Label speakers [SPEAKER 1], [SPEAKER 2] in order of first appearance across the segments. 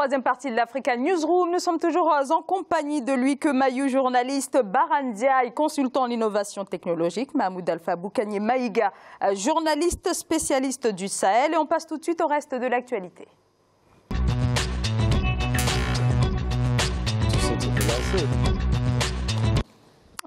[SPEAKER 1] Troisième partie de l'Africa Newsroom. Nous sommes toujours en compagnie de Louis Mayou, journaliste, Barandia et consultant en innovation technologique, Mahmoud Alpha Boukanye Maïga, journaliste spécialiste du Sahel. Et on passe tout de suite au reste de l'actualité.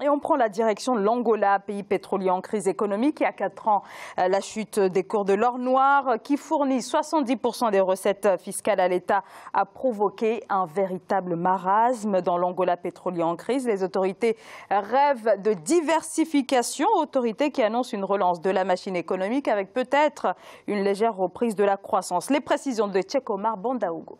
[SPEAKER 1] Et on prend la direction de l'Angola, pays pétrolier en crise économique. Il y a 4 ans, la chute des cours de l'or noir, qui fournit 70% des recettes fiscales à l'État, a provoqué un véritable marasme dans l'Angola pétrolier en crise. Les autorités rêvent de diversification, autorités qui annoncent une relance de la machine économique avec peut-être une légère reprise de la croissance. Les précisions de Tchekomar Bandaougo.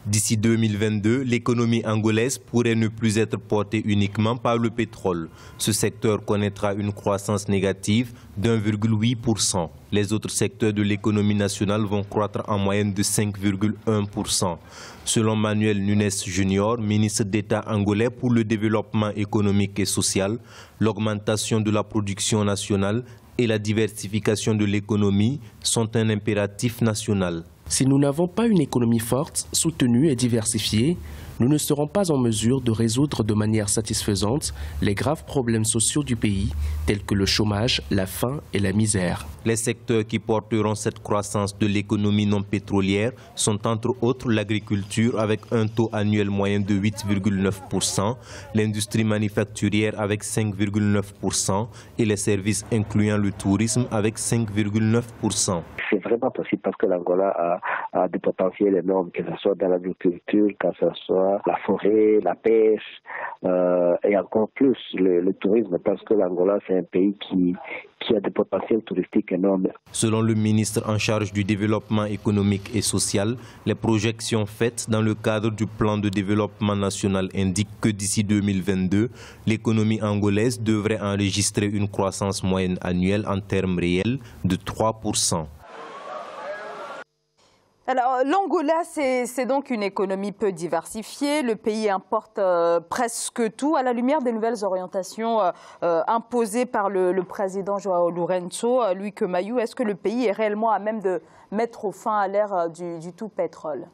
[SPEAKER 2] D'ici 2022, l'économie angolaise pourrait ne plus être portée uniquement par le pétrole. Ce secteur connaîtra une croissance négative d'1,8%. Les autres secteurs de l'économie nationale vont croître en moyenne de 5,1%. Selon Manuel Nunes Junior, ministre d'État angolais pour le développement économique et social, l'augmentation de la production nationale et la diversification de l'économie sont un impératif national.
[SPEAKER 3] Si nous n'avons pas une économie forte, soutenue et diversifiée, nous ne serons pas en mesure de résoudre de manière satisfaisante les graves problèmes sociaux du pays, tels que le chômage, la faim et la misère.
[SPEAKER 2] Les secteurs qui porteront cette croissance de l'économie non pétrolière sont entre autres l'agriculture avec un taux annuel moyen de 8,9%, l'industrie manufacturière avec 5,9% et les services incluant le tourisme avec 5,9%.
[SPEAKER 4] C'est vraiment possible parce que l'Angola a des potentiels énormes, que ce soit dans l'agriculture, que ce soit la forêt, la pêche et encore plus le tourisme parce que l'Angola c'est un pays qui a des potentiels touristiques énormes.
[SPEAKER 2] Selon le ministre en charge du développement économique et social, les projections faites dans le cadre du plan de développement national indiquent que d'ici 2022, l'économie angolaise devrait enregistrer une croissance moyenne annuelle en termes réels de 3%.
[SPEAKER 1] Alors, l'Angola, c'est donc une économie peu diversifiée. Le pays importe presque tout à la lumière des nouvelles orientations imposées par le président João Lourenço. Louis Mayou, est-ce que le pays est réellement à même de mettre fin à l'ère du tout pétrole?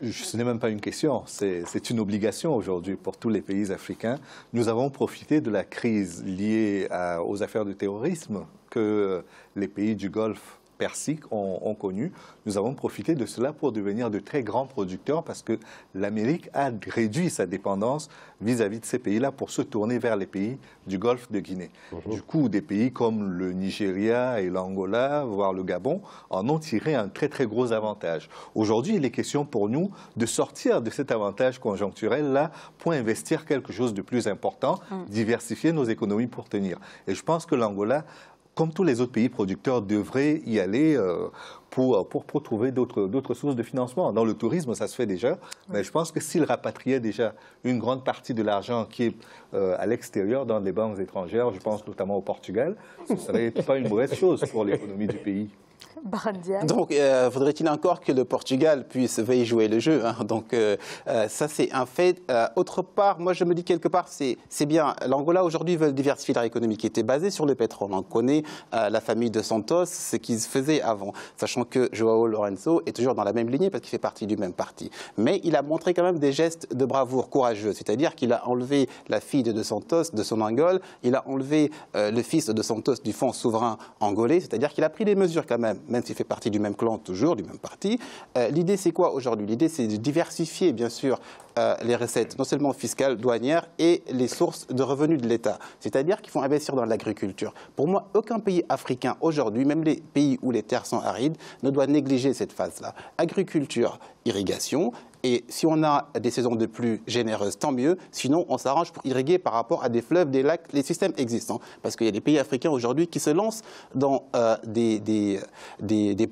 [SPEAKER 5] Ce n'est même pas une question, c'est une obligation aujourd'hui pour tous les pays africains. Nous avons profité de la crise liée aux affaires de terrorisme que les pays du Golfe Persique ont connu. Nous avons profité de cela pour devenir de très grands producteurs parce que l'Amérique a réduit sa dépendance vis-à-vis de ces pays-là pour se tourner vers les pays du Golfe de Guinée. Du coup, des pays comme le Nigeria et l'Angola, voire le Gabon, en ont tiré un très très gros avantage. Aujourd'hui, il est question pour nous de sortir de cet avantage conjoncturel-là pour investir quelque chose de plus important, diversifier nos économies pour tenir. Et je pense que l'Angola, comme tous les autres pays producteurs, devraient y aller pour trouver d'autres sources de financement. Dans le tourisme, ça se fait déjà, mais je pense que s'ils rapatriaient déjà une grande partie de l'argent qui est à l'extérieur dans des banques étrangères, je pense notamment au Portugal, ce ne serait pas une mauvaise chose pour l'économie du pays.
[SPEAKER 1] Barandia.
[SPEAKER 6] Donc, faudrait-il encore que le Portugal puisse veuille jouer le jeu, hein. Donc, ça, c'est un fait. Autre part, moi, je me dis quelque part, c'est bien. L'Angola, aujourd'hui, veut diversifier leur économie qui était basée sur le pétrole. On connaît la famille de Santos, ce qu'ils faisaient avant, sachant que João Lourenço est toujours dans la même lignée parce qu'il fait partie du même parti. Mais il a montré quand même des gestes de bravoure courageux, c'est-à-dire qu'il a enlevé la fille de Santos de son Angole, il a enlevé le fils de Santos du Fonds souverain angolais, c'est-à-dire qu'il a pris des mesures quand même s'il fait partie du même clan, toujours du même parti. L'idée, c'est quoi aujourd'hui? L'idée, c'est de diversifier, bien sûr, les recettes, non seulement fiscales, douanières, et les sources de revenus de l'État. C'est-à-dire qu'il faut investir dans l'agriculture. Pour moi, aucun pays africain aujourd'hui, même les pays où les terres sont arides, ne doit négliger cette phase-là. Agriculture, irrigation. Et si on a des saisons de pluie généreuses, tant mieux. Sinon, on s'arrange pour irriguer par rapport à des fleuves, des lacs, les systèmes existants. Parce qu'il y a des pays africains aujourd'hui qui se lancent dans des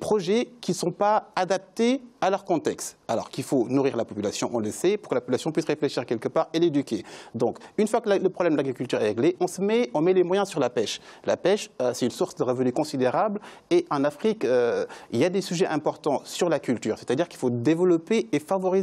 [SPEAKER 6] projets qui ne sont pas adaptés à leur contexte. Alors qu'il faut nourrir la population, on le sait, pour que la population puisse réfléchir quelque part et l'éduquer. Donc, une fois que le problème de l'agriculture est réglé, on met les moyens sur la pêche. La pêche, c'est une source de revenus considérable. Et en Afrique, il y a des sujets importants sur la culture. C'est-à-dire qu'il faut développer et favoriser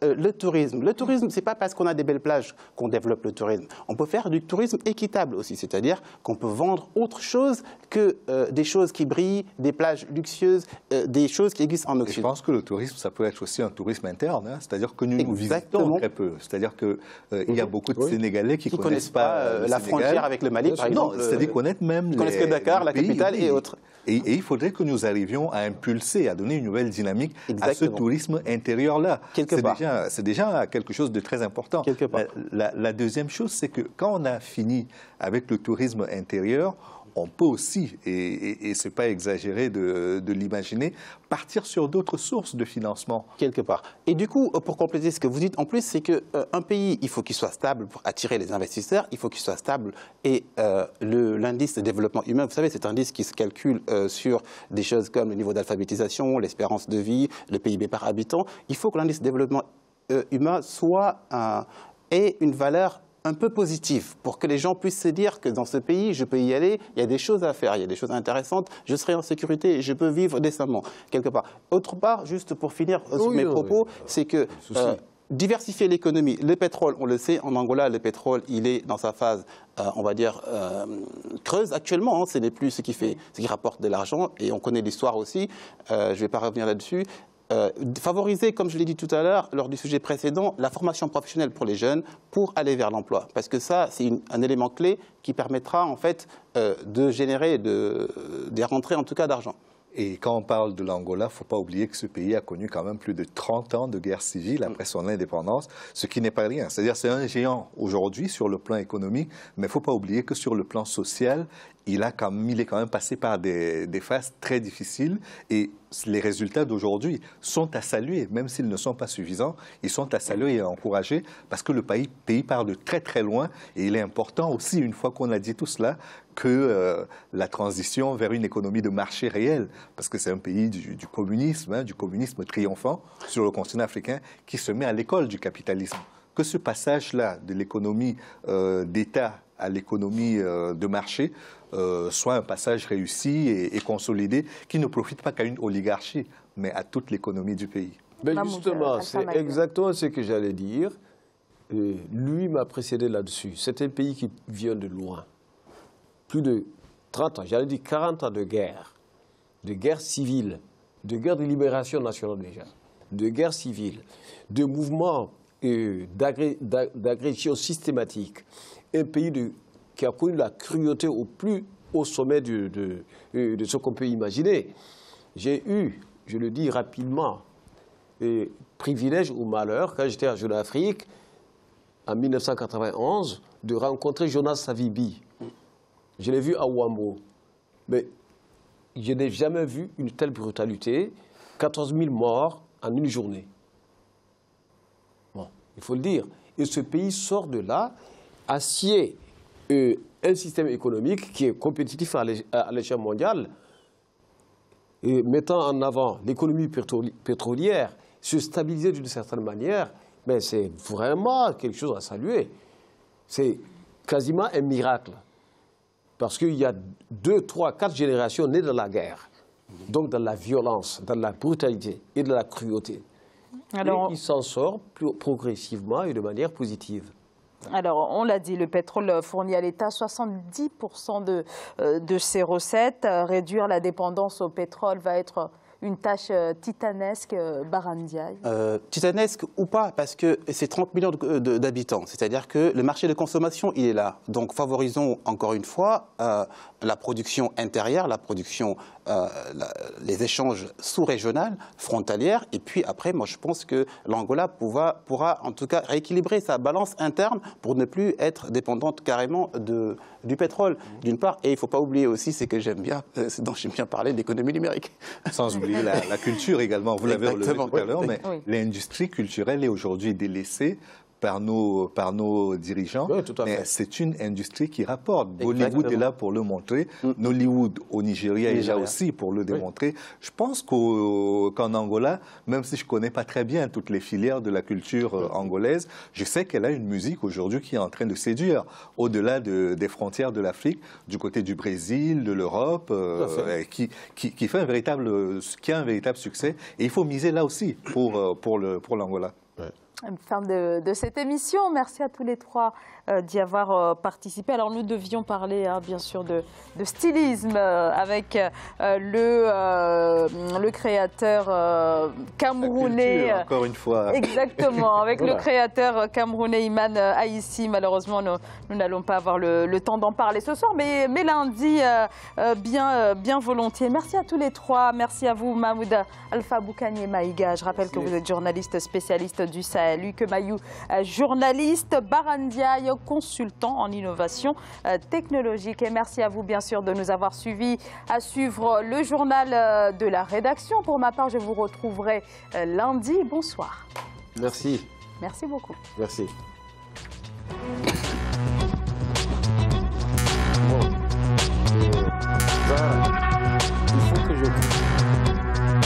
[SPEAKER 6] le tourisme. Le tourisme, ce n'est pas parce qu'on a des belles plages qu'on développe le tourisme. On peut faire du tourisme équitable aussi, c'est-à-dire qu'on peut vendre autre chose que des choses qui brillent, des plages luxueuses, des choses qui existent en Occident.
[SPEAKER 5] Je pense que le tourisme, ça peut être aussi un tourisme interne, hein, c'est-à-dire que nous visitons très peu. C'est-à-dire qu'il y a beaucoup de Sénégalais qui ne connaissent pas
[SPEAKER 6] la frontière avec le Mali, par exemple.
[SPEAKER 5] Non, c'est-à-dire connaître même
[SPEAKER 6] connaissent que Dakar, la capitale et autres.
[SPEAKER 5] Et il faudrait que nous arrivions à impulser, à donner une nouvelle dynamique à ce tourisme intérieur-là. C'est déjà quelque chose de très important. La deuxième chose, c'est que quand on a fini avec le tourisme intérieur, on peut aussi, et ce n'est pas exagéré de l'imaginer, partir sur d'autres sources de financement.
[SPEAKER 6] Quelque part. Et du coup, pour compléter ce que vous dites, en plus, c'est qu'un pays, il faut qu'il soit stable pour attirer les investisseurs, il faut qu'il soit stable. Et l'indice de développement humain, vous savez, c'est un indice qui se calcule sur des choses comme le niveau d'alphabétisation, l'espérance de vie, le PIB par habitant. Il faut que l'indice de développement humain ait une valeur un peu positif pour que les gens puissent se dire que dans ce pays, je peux y aller, il y a des choses à faire, il y a des choses intéressantes, je serai en sécurité et je peux vivre décemment, quelque part. Autre part, juste pour finir sur mes propos, c'est que diversifier l'économie, le pétrole, on le sait, en Angola, le pétrole, il est dans sa phase, on va dire, creuse actuellement, hein, ce n'est plus ce qui rapporte de l'argent, et on connaît l'histoire aussi, je ne vais pas revenir là-dessus. Favoriser, comme je l'ai dit tout à l'heure, lors du sujet précédent, la formation professionnelle pour les jeunes pour aller vers l'emploi. Parce que ça, c'est un élément clé qui permettra en fait de générer des rentrées en tout cas d'argent.
[SPEAKER 5] Et quand on parle de l'Angola, il ne faut pas oublier que ce pays a connu quand même plus de 30 ans de guerre civile après son indépendance, ce qui n'est pas rien. C'est-à-dire c'est un géant aujourd'hui sur le plan économique, mais il ne faut pas oublier que sur le plan social, il est quand même passé par des phases très difficiles et les résultats d'aujourd'hui sont à saluer, même s'ils ne sont pas suffisants, ils sont à saluer et à encourager parce que le pays part de très très loin et il est important aussi, une fois qu'on a dit tout cela, que la transition vers une économie de marché réelle, parce que c'est un pays du communisme, hein, du communisme triomphant sur le continent africain qui se met à l'école du capitalisme. Que ce passage-là de l'économie d'État à l'économie de marché soit un passage réussi et consolidé qui ne profite pas qu'à une oligarchie, mais à toute l'économie du pays.
[SPEAKER 7] Mais justement, c'est exactement ce que j'allais dire. Et lui m'a précédé là-dessus. C'est un pays qui vient de loin. Plus de 30 ans, j'allais dire 40 ans de guerre civile, de guerre de libération nationale déjà, de guerre civile, de mouvements d'agression systématique. Un pays qui a connu la cruauté au plus haut sommet de ce qu'on peut imaginer. J'ai eu, je le dis rapidement, privilège ou malheur, quand j'étais à Jeune Afrique, en 1991, de rencontrer Jonas Savimbi. Je l'ai vu à Ouambo. Mais je n'ai jamais vu une telle brutalité. 14 000 morts en une journée. Bon, il faut le dire. Et ce pays sort de là, assied un système économique qui est compétitif à l'échelle mondiale, et mettant en avant l'économie pétrolière, se stabiliser d'une certaine manière, mais c'est vraiment quelque chose à saluer. C'est quasiment un miracle. Parce qu'il y a 2, 3, 4 générations nées dans la guerre, donc dans la violence, dans la brutalité et de la cruauté. Alors, et il s'en sort progressivement et de manière positive.
[SPEAKER 1] Alors, on l'a dit, le pétrole fournit à l'État 70% de ses recettes. Réduire la dépendance au pétrole va être une tâche titanesque, Bara Ndiaye.
[SPEAKER 6] Titanesque ou pas, parce que c'est 30 millions d'habitants. C'est-à-dire que le marché de consommation, il est là. Donc favorisons encore une fois la production intérieure, la production, les échanges sous-régionaux, frontalières. Et puis après, moi je pense que l'Angola pourra en tout cas rééquilibrer sa balance interne pour ne plus être dépendante carrément du pétrole, d'une part. Et il ne faut pas oublier aussi, c'est que j'aime bien, dont j'aime bien parler, l'économie numérique.
[SPEAKER 5] Sans oublier la culture également, vous l'avez relevé tout à l'heure, mais l'industrie culturelle est aujourd'hui délaissée par nos dirigeants, oui, mais c'est une industrie qui rapporte. Bollywood est là pour le montrer, Nollywood au Nigeria est là aussi pour le démontrer. Oui. Je pense qu'en Angola, même si je ne connais pas très bien toutes les filières de la culture angolaise, je sais qu'elle a une musique aujourd'hui qui est en train de séduire au-delà des frontières de l'Afrique, du côté du Brésil, de l'Europe, qui a un véritable succès. Et il faut miser là aussi pour l'Angola.
[SPEAKER 1] Fin de cette émission. Merci à tous les trois d'y avoir participé. Alors nous devions parler bien sûr de stylisme avec le créateur camerounais.
[SPEAKER 5] Culture, encore une fois.
[SPEAKER 1] Exactement, avec le créateur camerounais Iman Aïssi. Malheureusement, nous n'allons pas avoir le temps d'en parler ce soir, mais lundi, bien volontiers. Merci à tous les trois. Merci à vous, Mahmoud Alpha Boukani Maïga. Je rappelle que vous êtes journaliste spécialiste du Sahel. Luc Mayou, journaliste, Barandiaï, consultant en innovation technologique. Et merci à vous, bien sûr, de nous avoir suivis, à suivre le journal de la rédaction. Pour ma part, je vous retrouverai lundi. Bonsoir.
[SPEAKER 7] Merci.
[SPEAKER 1] Merci beaucoup.
[SPEAKER 7] Merci.